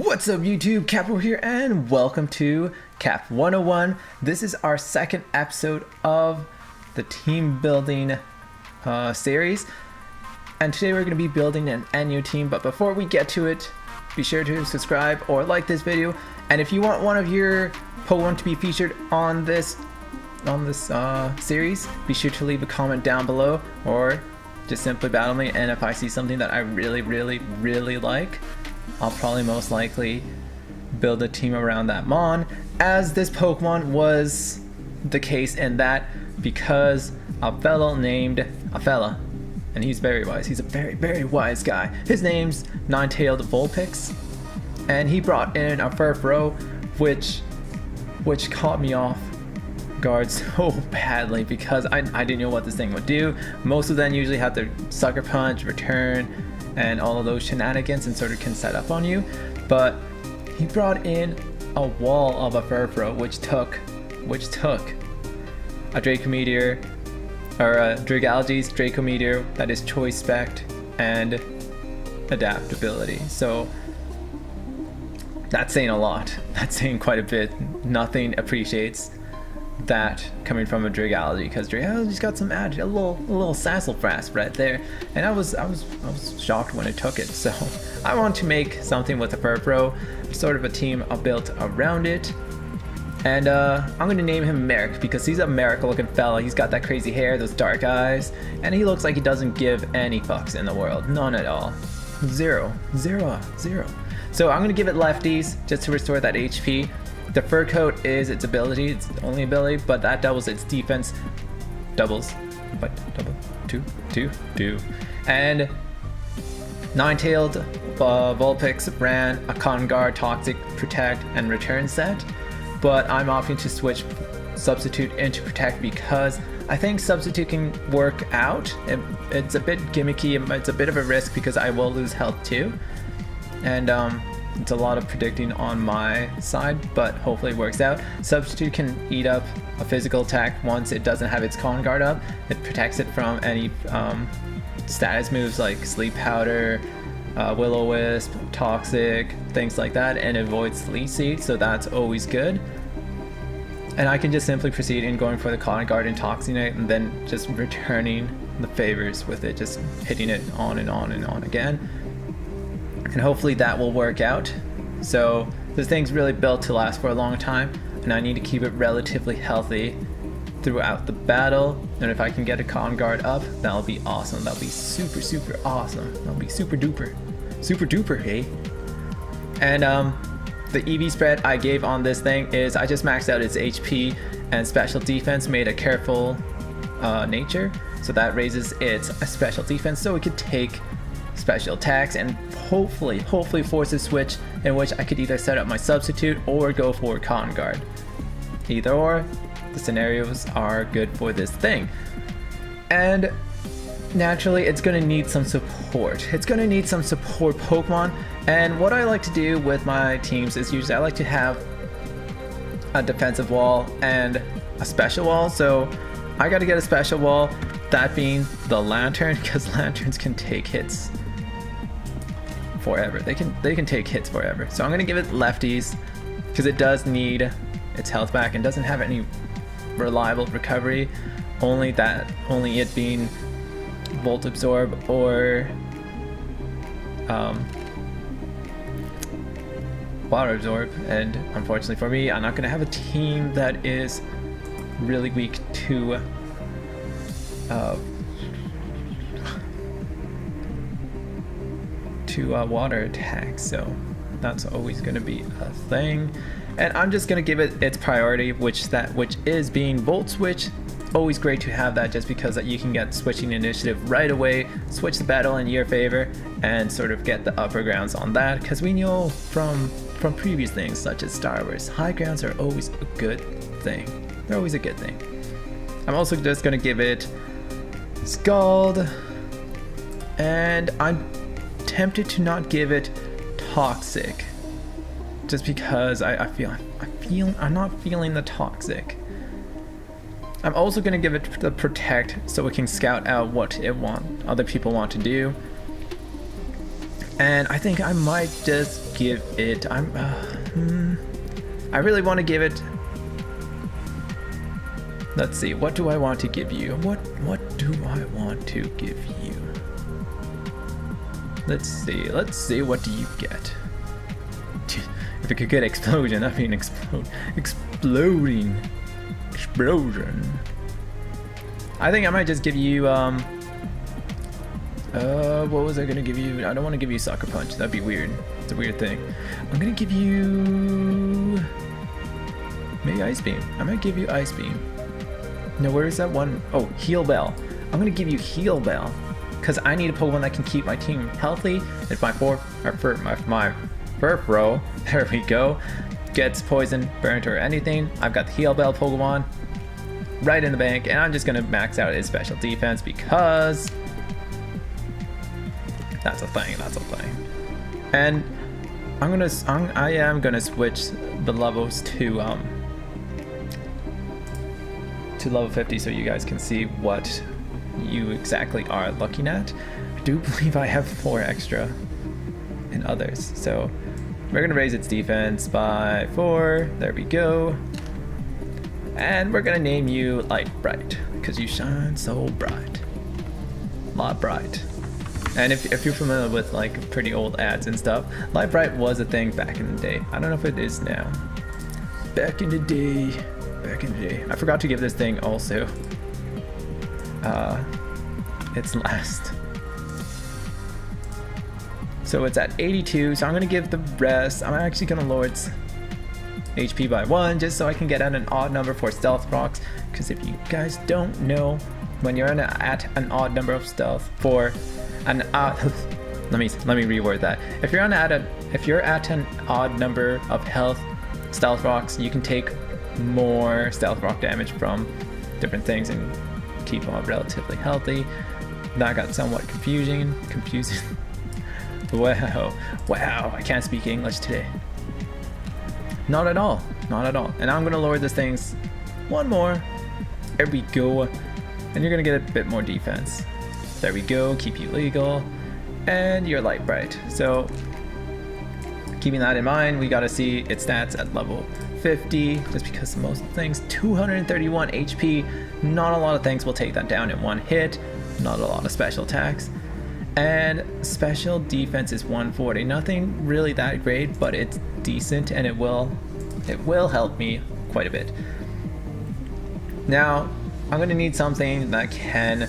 What's up YouTube, Ep.4 here and welcome to Cap 101. This is our second episode of the team building series, and today we're going to be building an NU team. But before we get to it, be sure to subscribe or like this video, and if you want one of your Pokemon to be featured on this series, be sure to leave a comment down below or just simply battle me, and if I see something that I really like, I'll probably most likely build a team around that Mon, as this Pokemon was the case in that, because a fella named and he's very wise, he's a very wise guy. His name's Nine-Tailed Vulpix, and he brought in a Furfrou, which caught me off guard so badly because I didn't know what this thing would do. Most of them usually have their Sucker Punch, Return, and all of those shenanigans and sort of can set up on you, but he brought in a wall of a Furfrou which took a Draco Meteor, or a Dragalge's Draco Meteor that is Choice Spect and Adaptability. So that's saying a lot, that's saying quite a bit. Nothing appreciates that coming from a Dragalge, because Dragalge's got some attitude, a little sassafras right there, and I was shocked when it took it. So I want to make something with a Furfrou, sort of a team built around it, and I'm gonna name him MARIK because he's a MARIK looking fella. He's got that crazy hair, those dark eyes, and he looks like he doesn't give any fucks in the world, none at all, zero. So I'm gonna give it lefties just to restore that HP. The Fur Coat is its ability, it's the only ability, but that doubles its defense. Double, two. And Nine-Tailed Vulpix ran a Con Guard, Toxic, Protect, and Return set, but I'm opting to switch Substitute into Protect because I think Substitute can work out. It's a bit gimmicky, it's a bit of a risk because I will lose health too, and it's a lot of predicting on my side, but hopefully it works out. Substitute can eat up a physical attack once it doesn't have its Con Guard up. It protects it from any status moves like Sleep Powder, Will-O-Wisp, Toxic, things like that, and avoids Leech Seed, so that's always good. And I can just simply proceed in going for the Con Guard and Toxing it, and then just returning the favors with it, just hitting it on and on again. And hopefully that will work out. So this thing's really built to last for a long time, and I need to keep it relatively healthy throughout the battle. And if I can get a Con Guard up, that'll be awesome. That'll be super awesome. That'll be super duper, hey. And the EV spread I gave on this thing is I just maxed out its HP and special defense, made a careful nature, so that raises its special defense so it could take special attacks, and hopefully force a switch in which I could either set up my Substitute or go for Con Guard. Either or, the scenarios are good for this thing. And naturally it's going to need some support. It's going to need some support Pokemon, and what I like to do with my teams is usually I like to have a defensive wall and a special wall. So I got to get a special wall, that being the Lantern, because Lanterns can take hits forever. They can take hits forever. So I'm gonna give it lefties because it does need its health back and doesn't have any reliable recovery. Only it being Volt Absorb or Water Absorb. And unfortunately for me, I'm not gonna have a team that is really weak to water attacks, so that's always going to be a thing. And I'm just going to give it its priority, which is being Volt Switch. Always great to have that, just because that you can get switching initiative right away, switch the battle in your favor, and sort of get the upper grounds on that, because we know from previous things such as Star Wars, high grounds are always a good thing. They're always a good thing. I'm also just going to give it Scald, and I'm tempted to not give it Toxic just because I'm not feeling the Toxic. I'm also going to give it the Protect so it can scout out what other people want to do. And I think I might just give it, I really want to give it, let's see, what do I want to give you? What do I want to give you? Let's see, what do you get? If it could get explosion, I mean exploding. Explosion. I think I might just give you, what was I gonna give you? I don't want to give you Sucker Punch. That'd be weird. It's a weird thing. I'm gonna give you maybe Ice Beam. I might give you Ice Beam. No, where is that one? Oh, Heal Bell. I'm gonna give you Heal Bell because I need a Pokemon that can keep my team healthy. If my Furfrou, there we go, gets poisoned, burnt, or anything, I've got the Heal Bell Pokemon right in the bank, and I'm just gonna max out his special defense because that's a thing. And I am gonna switch the levels to level 50 so you guys can see what you exactly are looking at. I do believe I have 4 extra in others, so we're gonna raise its defense by 4. There we go. And we're gonna name you Light Bright because you shine so bright. Light Bright. And if you're familiar with like pretty old ads and stuff, Light Bright was a thing back in the day. I don't know if it is now. Back in the day. I forgot to give this thing also its last. So it's at 82, so I'm gonna give the rest. I'm actually gonna lower its HP by 1 just so I can get at an odd number for Stealth Rocks, because if you guys don't know, when you're at an odd number of stealth for an let me reword that. If you're at an odd number of health Stealth Rocks, you can take more Stealth Rock damage from different things and keep them relatively healthy. That got somewhat confusing. Wow, I can't speak English today. Not at all. And I'm gonna lower this thing's 1 more. There we go. And you're gonna get a bit more defense. There we go, keep you legal. And you're Light Bright. So keeping that in mind, we gotta see its stats at level 50, just because most things, 231 HP. Not a lot of things will take that down in 1 hit. Not a lot of special attacks. And special defense is 140. Nothing really that great, but it's decent, and it will help me quite a bit. Now, I'm gonna need something that can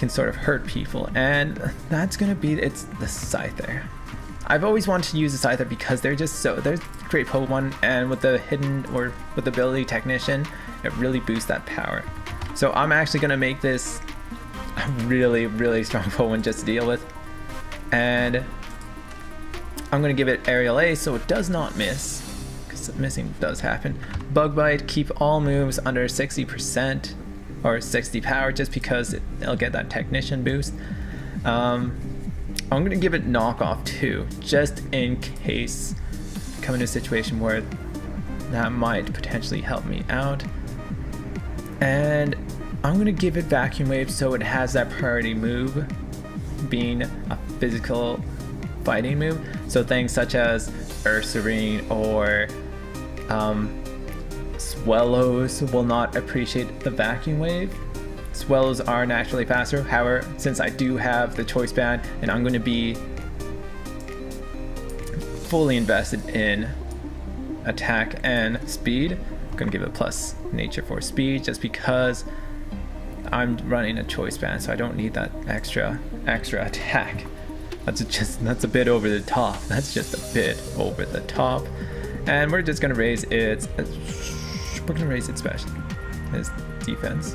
sort of hurt people, and that's gonna be the Scyther. I've always wanted to use a Scyther because they're great Pokemon, and with the hidden or with the ability Technician, it really boosts that power. So I'm actually gonna make this a really strong Pokemon just to deal with, and I'm gonna give it Aerial Ace so it does not miss, because missing does happen. Bug Bite, keep all moves under 60% or 60 power, just because it'll get that Technician boost. I'm gonna give it Knock Off too, just in case I come into a situation where that might potentially help me out. And I'm gonna give it Vacuum Wave so it has that priority move, being a physical fighting move. So things such as Ursaring or Swellows will not appreciate the Vacuum Wave. Swellows are naturally faster. However, since I do have the Choice Band and I'm going to be fully invested in attack and speed, I'm going to give it plus nature for speed just because I'm running a Choice Band, so I don't need that extra attack. That's a bit over the top. That's just a bit over the top. And we're just going to raise its special, his defense.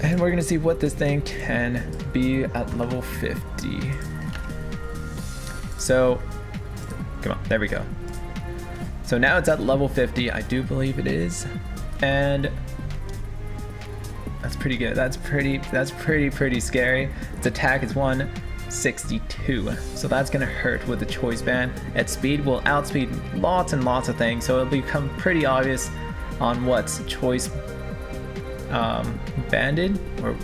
And we're gonna see what this thing can be at level 50. So, come on, there we go. So now it's at level 50, I do believe it is. And that's pretty good. That's pretty scary. Its attack is 162. So that's gonna hurt with the Choice Band. Its speed will outspeed lots and lots of things, so it'll become pretty obvious on what's Choice banded.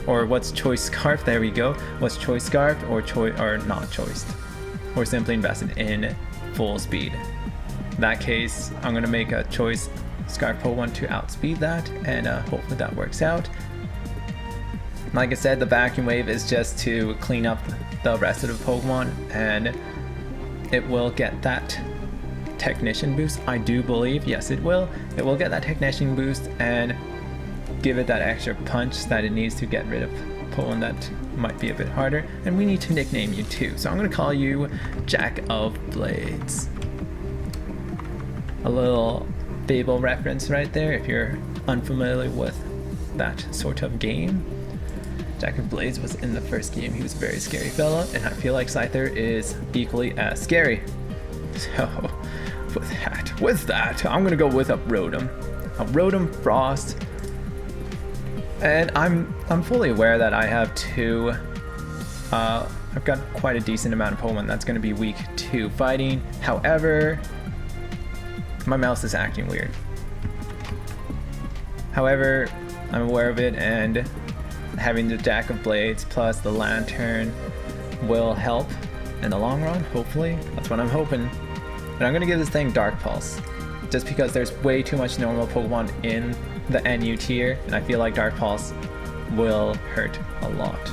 or what's choice scarf? There we go. What's choice scarf or not choiced, or simply invested in full speed. In that case, I'm gonna make a choice scarf Pokemon to outspeed that, and hopefully that works out. Like I said, the vacuum wave is just to clean up the rest of the Pokemon, and it will get that technician boost. I do believe, yes, it will. It will get that technician boost and give it that extra punch that it needs to get rid of Pokemon that might be a bit harder. And we need to nickname you too, so I'm gonna call you Jack of Blades. A little Fable reference right there if you're unfamiliar with that sort of game. Jack of Blades was in the first game. He was a very scary fella, and I feel like Scyther is equally as scary. So with that, I'm gonna go with a Rotom. A Rotom Frost. And I'm fully aware that I have two. I've got quite a decent amount of Pokemon that's gonna be weak to fighting. However, my mouse is acting weird. However, I'm aware of it, and having the Jack of Blades plus the Lantern will help in the long run, hopefully. That's what I'm hoping. And I'm gonna give this thing Dark Pulse, just because there's way too much normal Pokemon in the NU tier, and I feel like Dark Pulse will hurt a lot.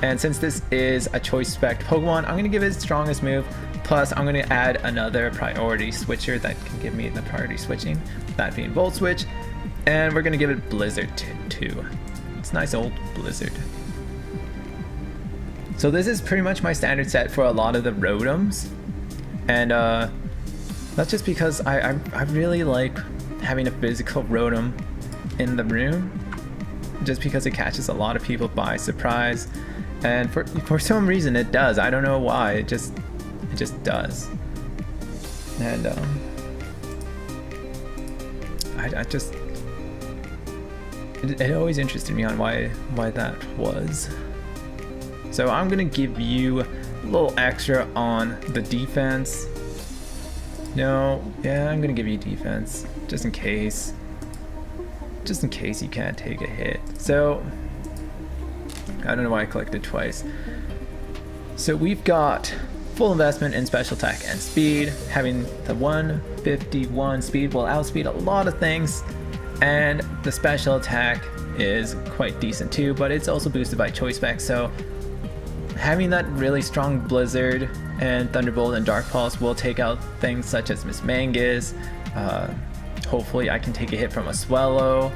And since this is a choice spec Pokemon, I'm gonna give it its strongest move, plus I'm gonna add another priority switcher that can give me the priority switching, that being Volt Switch, and we're gonna give it Blizzard too. It's nice old Blizzard. So this is pretty much my standard set for a lot of the Rotoms, and that's just because I really like having a physical Rotom in the room, just because it catches a lot of people by surprise, and for some reason it does. I don't know why, it just does. And I just it always interested me on why that was. So I'm gonna give you a little extra on the defense. No, yeah, I'm gonna give you defense just in case you can't take a hit. So I don't know why I clicked it twice. So we've got full investment in special attack and speed. Having the 151 speed will outspeed a lot of things, and the special attack is quite decent too, but it's also boosted by choice spec. So having that really strong Blizzard and Thunderbolt and Dark Pulse will take out things such as Miss Mangus. Hopefully I can take a hit from a Swellow.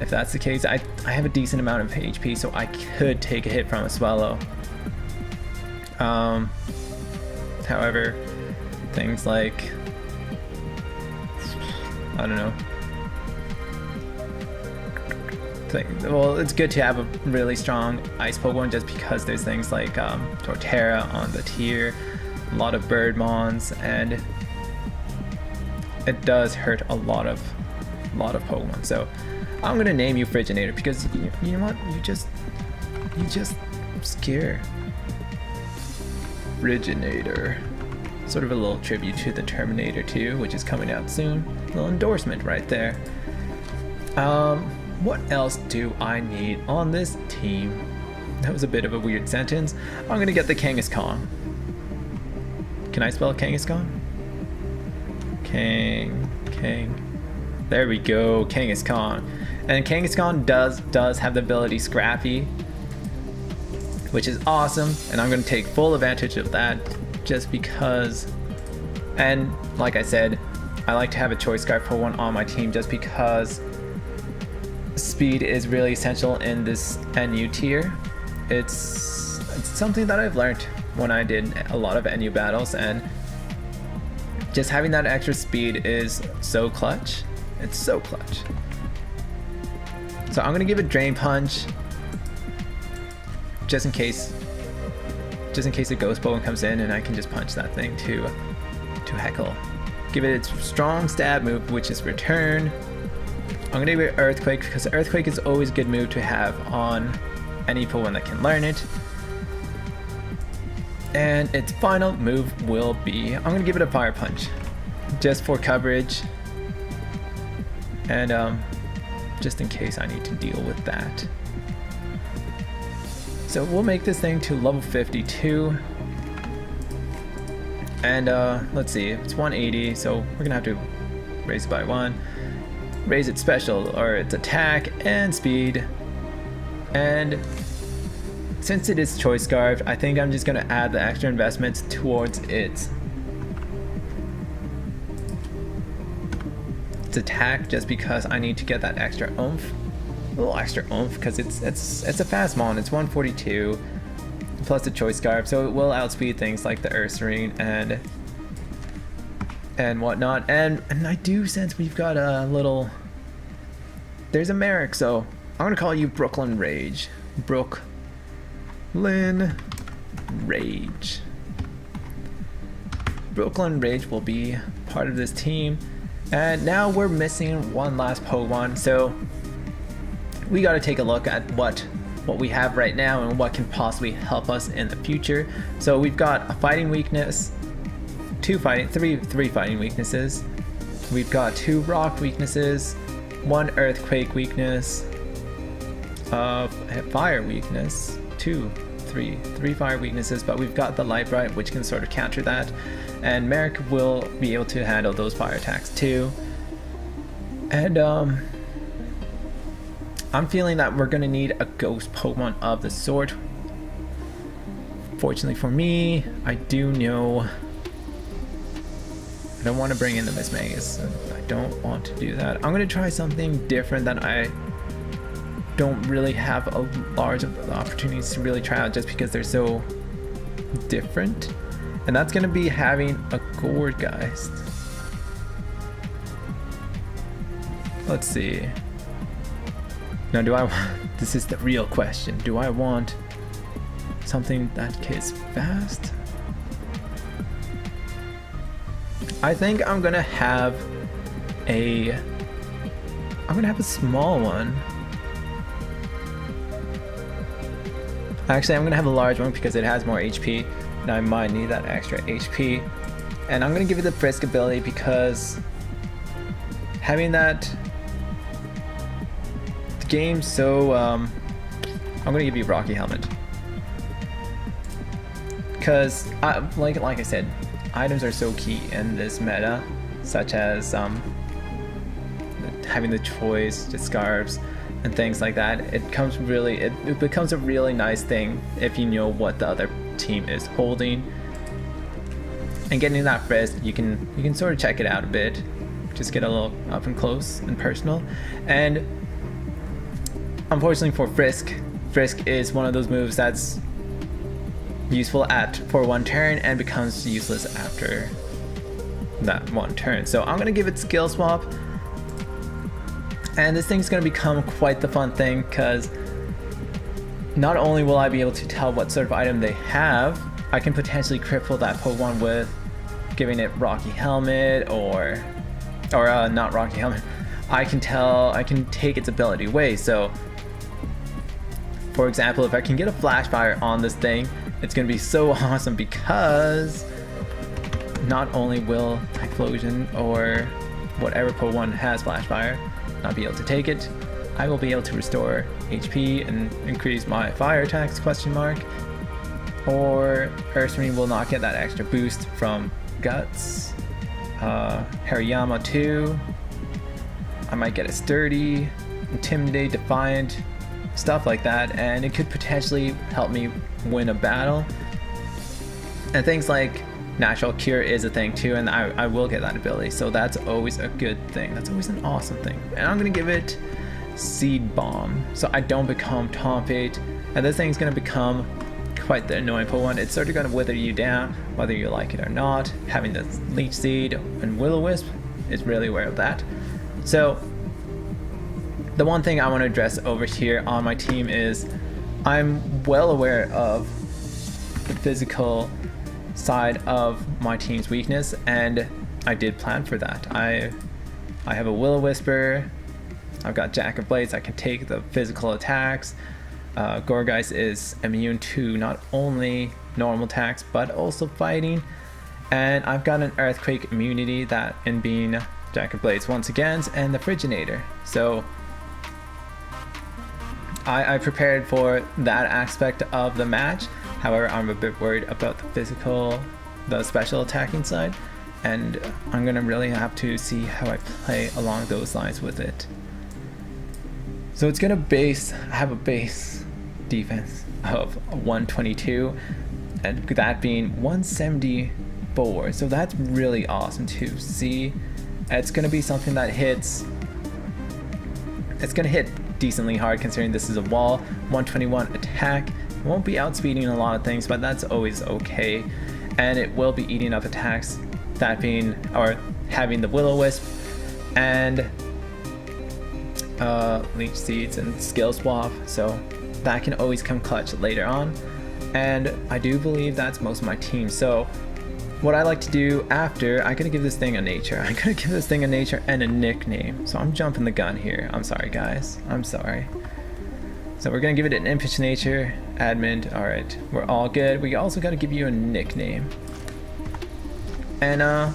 If that's the case, I have a decent amount of HP, so I could take a hit from a Swellow. However, things like, I don't know. Well, it's good to have a really strong ice Pokemon just because there's things like Torterra on the tier, a lot of Birdmons, and it does hurt a lot of Pokemon. So I'm gonna name you Friginator because you know what? You just scare. Friginator. Sort of a little tribute to the Terminator 2, which is coming out soon. A little endorsement right there. What else do I need on this team? That was a bit of a weird sentence. I'm gonna get the Kangaskhan. Can I spell Kangaskhan? Kang. There we go, Kangaskhan. And Kangaskhan does have the ability Scrappy, which is awesome, and I'm gonna take full advantage of that just because. And like I said, I like to have a choice scarf for one on my team just because speed is really essential in this NU tier. It's something that I've learned when I did a lot of NU battles, and just having that extra speed is so clutch. It's so clutch. So I'm gonna give it Drain Punch just in case a Ghost Pokemon comes in and I can just punch that thing to heckle. Give it its strong stab move, which is Return. I'm gonna give it Earthquake because Earthquake is always a good move to have on any Pokemon that can learn it. And its final move will be, I'm gonna give it a Fire Punch just for coverage. And just in case I need to deal with that. So we'll make this thing to level 52. And let's see, it's 180, so we're gonna have to raise it by 1. Raise its special, or its attack and speed. And since it is choice scarfed, I think I'm just gonna add the extra investments towards its attack, just because I need to get that extra oomph. A little extra oomph, because it's a fast mon. It's 142 plus the choice scarf, so it will outspeed things like the Earth Ring and whatnot. And I do sense we've got a little, there's a MARIK, so I'm gonna call you Brooklyn Rage. Brooklyn Rage will be part of this team. And now we're missing one last Pokemon, so we got to take a look at what we have right now and what can possibly help us in the future. So we've got a fighting weakness, three fighting weaknesses. We've got 2 rock weaknesses, 1 earthquake weakness, fire weakness, 3 fire weaknesses, but we've got the light bright, which can sort of counter that, and MARIK will be able to handle those fire attacks too. And I'm feeling that we're gonna need a ghost Pokemon of the sort. Fortunately for me, I do know I don't want to bring in the Miss Magus. I don't want to do that. I'm gonna try something different that I don't really have a large of opportunities to really try out, just because they're so different. And that's gonna be having a Gourgeist. Let's see. Now, this is the real question. Do I want something that is fast? I think I'm gonna have a small one. Actually, I'm gonna have a large one because it has more HP, and I might need that extra HP. And I'm gonna give it the Frisk ability because having that game, so I'm gonna give you Rocky Helmet because like I said, items are so key in this meta, such as having the choice, the scarves, and things like that. It becomes a really nice thing if you know what the other team is holding. And getting that Frisk, you can sort of check it out a bit, just get a little up and close and personal. And unfortunately for Frisk is one of those moves that's useful for 1 turn and becomes useless after that 1 turn. So I'm gonna give it skill swap, and this thing's gonna become quite the fun thing, because not only will I be able to tell what sort of item they have, I can potentially cripple that Pokemon with giving it Rocky Helmet or not Rocky Helmet. I can take its ability away. So for example, if I can get a Flash Fire on this thing, it's gonna be so awesome, because not only will Typhlosion or whatever Pokemon has Flash Fire not be able to take it, I will be able to restore HP and increase my fire attacks, ? Or Earthring will not get that extra boost from Guts. Hariyama too. I might get a Sturdy, Intimidate, Defiant, stuff like that, and it could potentially help me win a battle. And things like Natural Cure is a thing too, and I will get that ability, so that's always a good thing. That's always an awesome thing. And I'm gonna give it Seed Bomb, so I don't become Tompate, and this thing's gonna become quite the annoying Pokemon. It's sort of gonna wither you down, whether you like it or not. Having the Leech Seed and Will-O-Wisp is really aware of that. So the one thing I want to address over here on my team is I'm well aware of the physical side of my team's weakness, and I did plan for that. I have a Will-O-Wisper, I've got Jack of Blades, I can take the physical attacks. Gourgeist is immune to not only normal attacks but also fighting, and I've got an Earthquake immunity that in being Jack of Blades once again, and the Friginator. So I prepared for that aspect of the match. However, I'm a bit worried about the special attacking side, and I'm gonna really have to see how I play along those lines with it. So it's gonna have a base defense of 122, and that being 174. So that's really awesome to see. It's gonna be something that hits. It's gonna hit decently hard considering this is a wall. 121 attack. Won't be outspeeding a lot of things, but that's always okay. And it will be eating up attacks, that being, or having the Will-O-Wisp and Leech Seeds and Skill Swap, so that can always come clutch later on. And I do believe that's most of my team. So what I like to do after, I'm gonna give this thing a nature. I'm gonna give this thing a nature and a nickname. So I'm jumping the gun here. I'm sorry guys, I'm sorry. So we're gonna give it an impish nature, admin, alright, we're all good. We also gotta give you a nickname. And I'm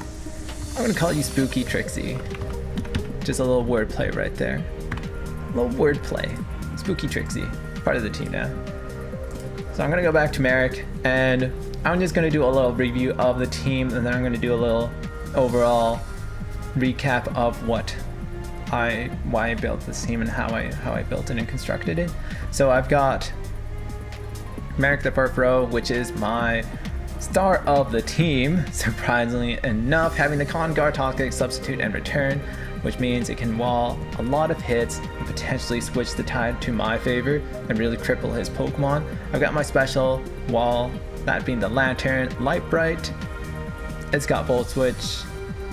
gonna call you Spooky Trixie. Just a little wordplay right there. A little wordplay. Spooky Trixie, part of the team now. So I'm gonna go back to MARIK, and I'm just gonna do a little review of the team, and then I'm gonna do a little overall recap of why I built this team and how I built it and constructed it. So I've got MARIK the Furfrou, which is my star of the team, surprisingly enough, having the Con Guard Toxic Substitute and Return, which means it can wall a lot of hits and potentially switch the tide to my favor and really cripple his Pokemon. I've got my special wall, that being the Lantern, Light Bright. It's got Volt Switch,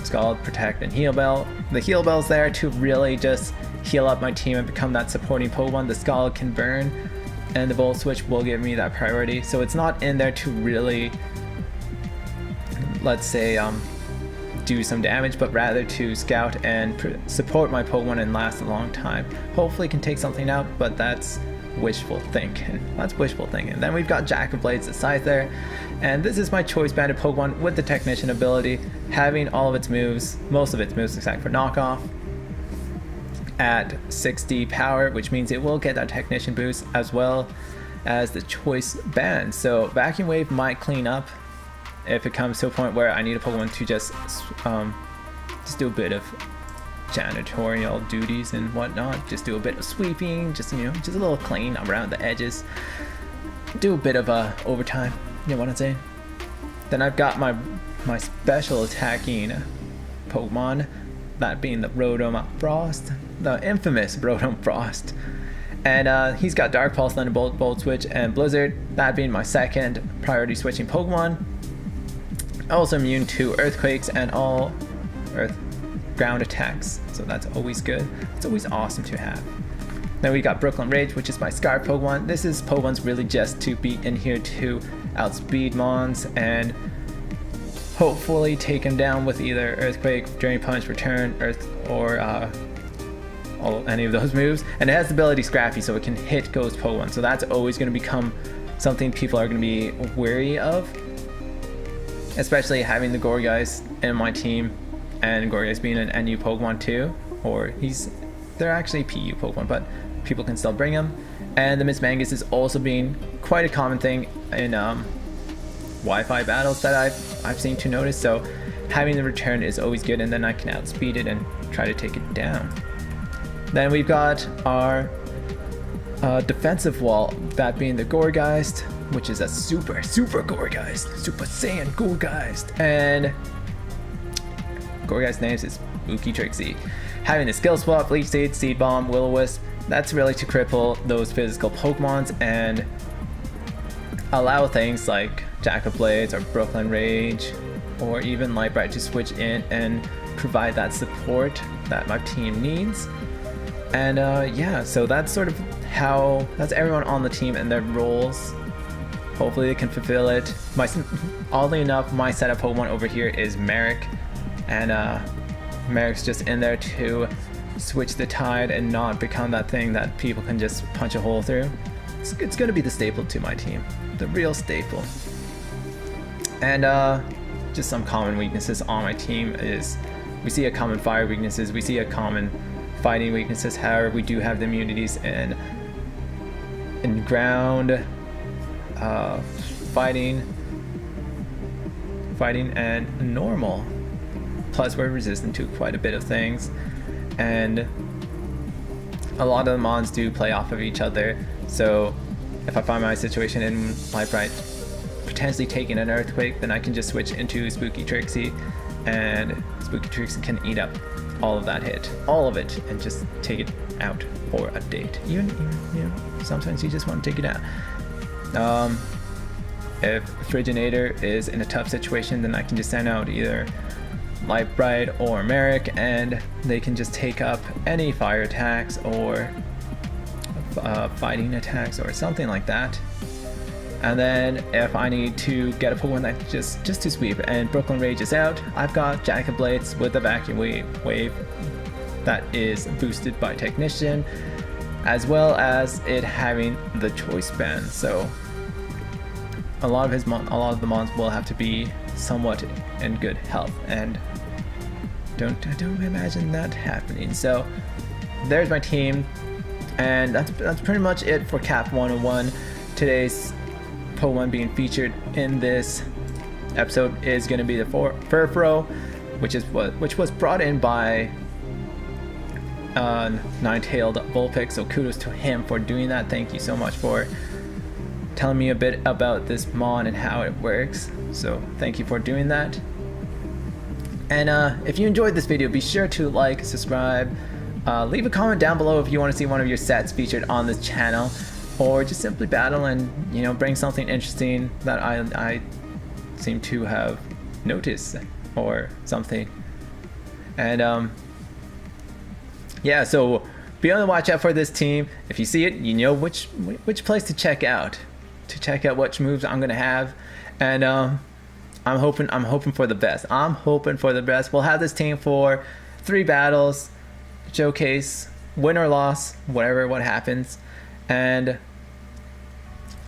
Scald, Protect, and Heal Bell. The Heal Bell's there to really just heal up my team and become that supporting Pokemon. The Scald can burn, and the Volt Switch will give me that priority. So it's not in there to really, let's say, do some damage, but rather to scout and support my Pokemon and last a long time. Hopefully can take something out, but that's wishful thinking. That's wishful thinking. Then we've got Jack of Blades, the Scyther, and this is my choice banded Pokemon with the Technician ability, having all of its moves, most of its moves except for knockoff, at 60 power, which means it will get that Technician boost as well as the choice band. So Vacuum Wave might clean up if it comes to a point where I need a Pokemon to just do a bit of janitorial duties and whatnot, just do a bit of sweeping, just a little clean around the edges, do a bit of overtime, you know what I'm saying. Then I've got my special attacking Pokemon, that being the Rotom Frost, the infamous Rotom Frost, and he's got Dark Pulse, Thunderbolt, Volt Switch, and Blizzard, that being my second priority switching Pokemon. Also immune to earthquakes and all earth ground attacks, so that's always good. It's always awesome to have. Then we got Brooklyn Rage, which is my Scarf Pokemon. This is Pokemon's really just to be in here to outspeed Mons and hopefully take him down with either Earthquake, Drain Punch, Return, Earth, or any of those moves. And it has the ability Scrappy, so it can hit Ghost Pokemon. So that's always going to become something people are going to be wary of, especially having the Gourgeist in my team, and Gourgeist being an NU Pokemon too, or they're actually PU Pokemon, but people can still bring them. And the Miss Mangus is also being quite a common thing in Wi-Fi battles that I've seen to notice. So having the Return is always good, and then I can outspeed it and try to take it down. Then we've got our defensive wall, that being the Gourgeist, which is a super Gourgeist, Super Saiyan Gourgeist, and Gourgeist names is Spooky Trixie. Having the Skill Swap, Leech Seed, Seed Bomb, Will-O-Wisp, that's really to cripple those physical Pokemons and allow things like Jack of Blades or Brooklyn Rage or even Light Bright to switch in and provide that support that my team needs. And yeah, so that's sort of that's everyone on the team and their roles. Hopefully they can fulfill it. Oddly enough, my setup Pokemon over here is MARIK, and MARIK's just in there to switch the tide and not become that thing that people can just punch a hole through. It's going to be the staple to my team, the real staple. And just some common weaknesses on my team is we see a common fire weaknesses, we see a common fighting weaknesses. However, we do have the immunities in in ground, fighting, and normal. Plus we're resistant to quite a bit of things, and a lot of the mons do play off of each other. So if I find my situation in Light Bright potentially taking an earthquake, then I can just switch into Spooky Trixie, and Spooky Trixie can eat up all of that hit, all of it, and just take it out for a date. Even you know, sometimes you just want to take it out. If Friginator is in a tough situation, then I can just send out either Light Bright or MARIK, and they can just take up any fire attacks or fighting attacks or something like that. And then if I need to get a Pokemon that just to sweep and Brooklyn Rage is out, I've got Jacket Blades with a Vacuum Wave that is boosted by Technician, as well as it having the Choice Band. So a lot of the mons will have to be somewhat in good health, and I don't imagine that happening. So there's my team, and that's pretty much it for Cap 101. Today's Pokemon being featured in this episode is going to be the Furfrou, which was brought in by Nine-Tailed Vulpix. So kudos to him for doing that. Thank you so much for telling me a bit about this mon and how it works. So thank you for doing that. And if you enjoyed this video, be sure to like, subscribe, leave a comment down below if you want to see one of your sets featured on this channel, or just simply battle and, you know, bring something interesting that I seem to have noticed or something. And yeah, so be on the watch out for this team. If you see it, you know which place to check out which moves I'm gonna have. And I'm hoping for the best. I'm hoping for the best. We'll have this team for 3 battles, showcase, win or loss, what happens, and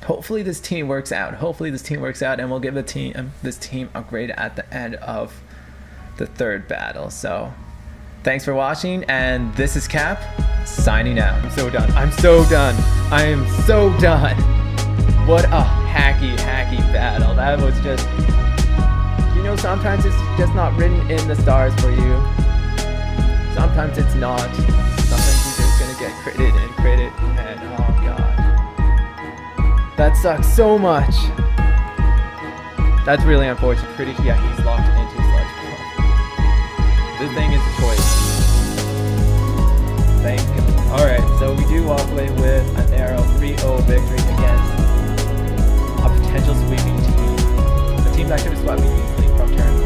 hopefully this team works out. And we'll give this team a grade at the end of the 3rd battle. So thanks for watching, and this is Cap signing out. I'm so done. I am so done. What a hacky battle. That was just, you know, sometimes it's just not written in the stars for you. Sometimes it's not. Sometimes you're just gonna get critted, and oh god. That sucks so much. That's really unfortunate. Yeah, he's locked into Sludge. This thing is a choice. Thank you. Alright, so we do walk away with a narrow 3-0 victory against a potential sweeping team. The team that could have swept me easily from turn 1.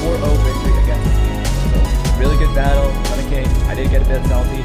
4-0 victory against the team. So, really good battle. Okay, I did get a bit salty.